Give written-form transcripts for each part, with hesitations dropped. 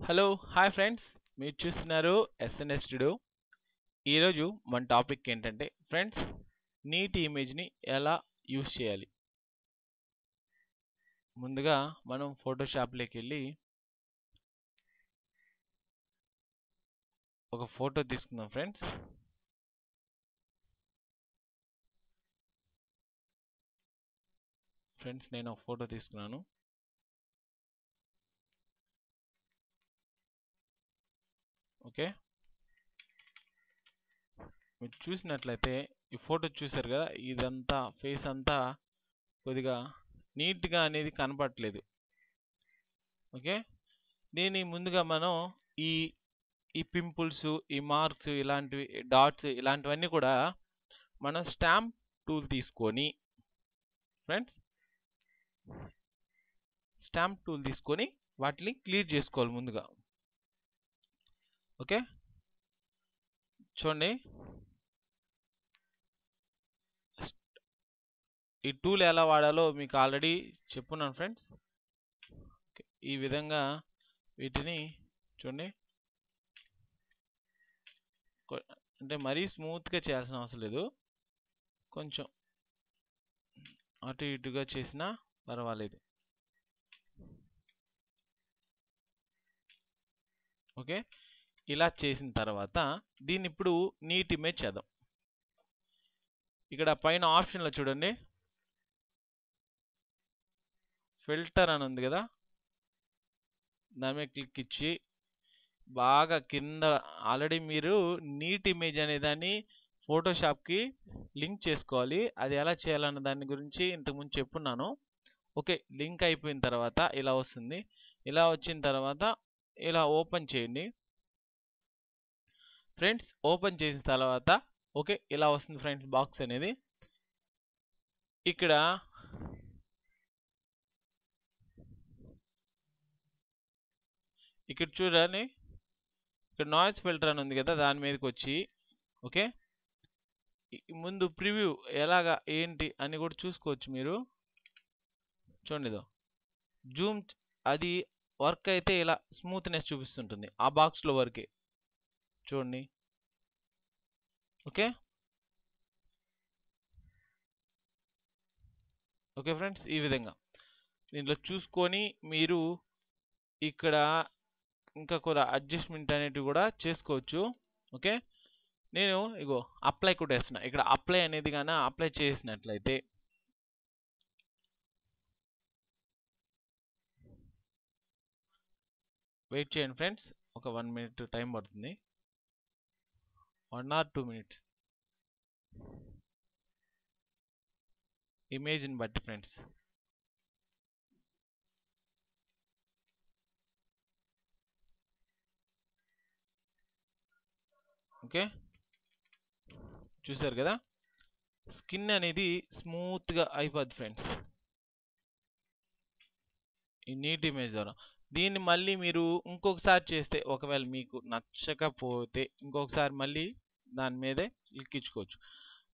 Hello hi friends, మీరు చూస్తున్నారు SNS studio. ఈరోజు మన టాపిక్ ఏంటంటే ఫ్రెండ్స్, నీట్ ఇమేజ్ని ఎలా యూస్ చేయాలి. ముందుగా మనం ఫోటోషాప్లోకి వెళ్ళి ఒక ఫోటో తీసుకుందాం ఫ్రెండ్స్. నేను ఒక ఫోటో తీసుకున్నాను. ఓకే, మీరు చూసినట్లయితే ఈ ఫోటో చూసారు కదా, ఇదంతా ఫేస్ అంతా కొద్దిగా నీట్గా అనేది కనపడట్లేదు. ఓకే, దీని ముందుగా మనం ఈ ఈ పింపుల్స్, ఈ మార్క్స్, ఇలాంటివి డాట్స్, ఇలాంటివన్నీ కూడా మనం స్టాంప్ టూల్ తీసుకొని ఫ్రెండ్స్ వాటిని క్లియర్ చేసుకోవాలి ముందుగా. ఓకే, చూడండి, ఈ టూల్ ఎలా వాడాలో మీకు ఆల్రెడీ చెప్పున్నాను ఫ్రెండ్స్. ఈ విధంగా వీటిని చూడండి, అంటే మరీ స్మూత్గా చేయాల్సిన అవసరం లేదు, కొంచెం అటు ఇటుగా చేసినా పర్వాలేదు. ఓకే, ఇలా చేసిన తర్వాత దీన్ని ఇప్పుడు నీట్ ఇమేజ్ చేద్దాం. ఇక్కడ పైన ఆప్షన్లో చూడండి, ఫిల్టర్ అని ఉంది కదా, దాని మీద క్లిక్ ఇచ్చి బాగా కింద ఆల్రెడీ మీరు నీట్ ఇమేజ్ అనే దాన్ని ఫోటోషాప్కి లింక్ చేసుకోవాలి. అది ఎలా చేయాలన్న దాని గురించి ఇంతకుముందు చెప్పున్నాను. ఓకే, లింక్ అయిపోయిన తర్వాత ఇలా వస్తుంది. ఇలా వచ్చిన తర్వాత ఇలా ఓపెన్ చేయండి ఫ్రెండ్స్. ఓపెన్ చేసిన తర్వాత ఓకే, ఇలా వస్తుంది ఫ్రెండ్స్ బాక్స్ అనేది. ఇక్కడ చూడండి, ఇక్కడ నాయిస్ ఫిల్టర్ అని ఉంది కదా, దాని మీదకి వచ్చి ఓకే, ముందు ప్రివ్యూ ఎలాగా ఏంటి అని కూడా చూసుకోవచ్చు మీరు. చూడండి, ఇదో జూమ్, అది వర్క్ అయితే ఇలా స్మూత్నెస్ చూపిస్తుంటుంది ఆ బాక్స్లో వరకే. చూడండి, ఓకే ఓకే ఫ్రెండ్స్, ఈ విధంగా దీంట్లో చూసుకొని మీరు ఇక్కడ ఇంకా కూడా అడ్జస్ట్మెంట్ అనేటివి కూడా చేసుకోవచ్చు. ఓకే, నేను ఇగో అప్లై కూడా వేస్తున్నా. ఇక్కడ అప్లై అనేది కానీ అప్లై చేసినట్లయితే వెయిట్ చేయండి ఫ్రెండ్స్, ఒక 1 minute టైం పడుతుంది, 1 or 2 minutes ఇమేజ్ని బట్టి ఫ్రెండ్స్. ఓకే, చూసారు కదా, స్కిన్ అనేది స్మూత్గా అయిపోద్ది ఫ్రెండ్స్ ఈ నీట్ ఇమేజ్ ద్వారా. దీన్ని మళ్ళీ మీరు ఇంకొకసారి చేస్తే, ఒకవేళ మీకు నచ్చకపోతే ఇంకొకసారి మళ్ళీ దాని మీదే ఎక్కించుకోవచ్చు.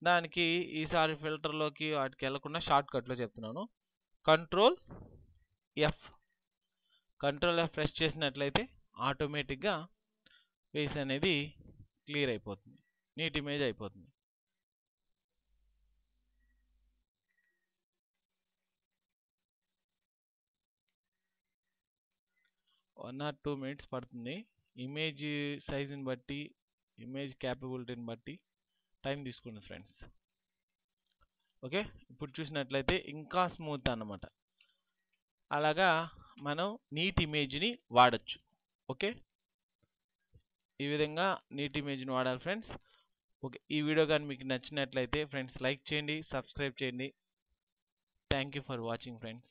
దానికి ఈసారి ఫిల్టర్లోకి వాటికి వెళ్లకుండా షార్ట్ కట్లో చెప్తున్నాను. కంట్రోల్ ఎఫ్ ప్రెస్ చేసినట్లయితే ఆటోమేటిక్గా ఫేస్ అనేది క్లియర్ అయిపోతుంది, నీట్ ఇమేజ్ అయిపోతుంది. 1 or 2 minutes పడుతుంది. ఇమేజ్ సైజుని బట్టి, ఇమేజ్ క్యాపబిలిటీని బట్టి టైం తీసుకుంది ఫ్రెండ్స్. ఓకే, ఇప్పుడు చూసినట్లయితే ఇంకా స్మూత్ అన్నమాట. అలాగా మనం నీట్ ఇమేజ్ని వాడచ్చు. ఓకే, ఈ విధంగా నీట్ ఇమేజ్ని వాడాలి ఫ్రెండ్స్. ఓకే, ఈ వీడియో కానీ మీకు నచ్చినట్లయితే ఫ్రెండ్స్ లైక్ చేయండి, సబ్స్క్రైబ్ చేయండి. Thank you for watching friends.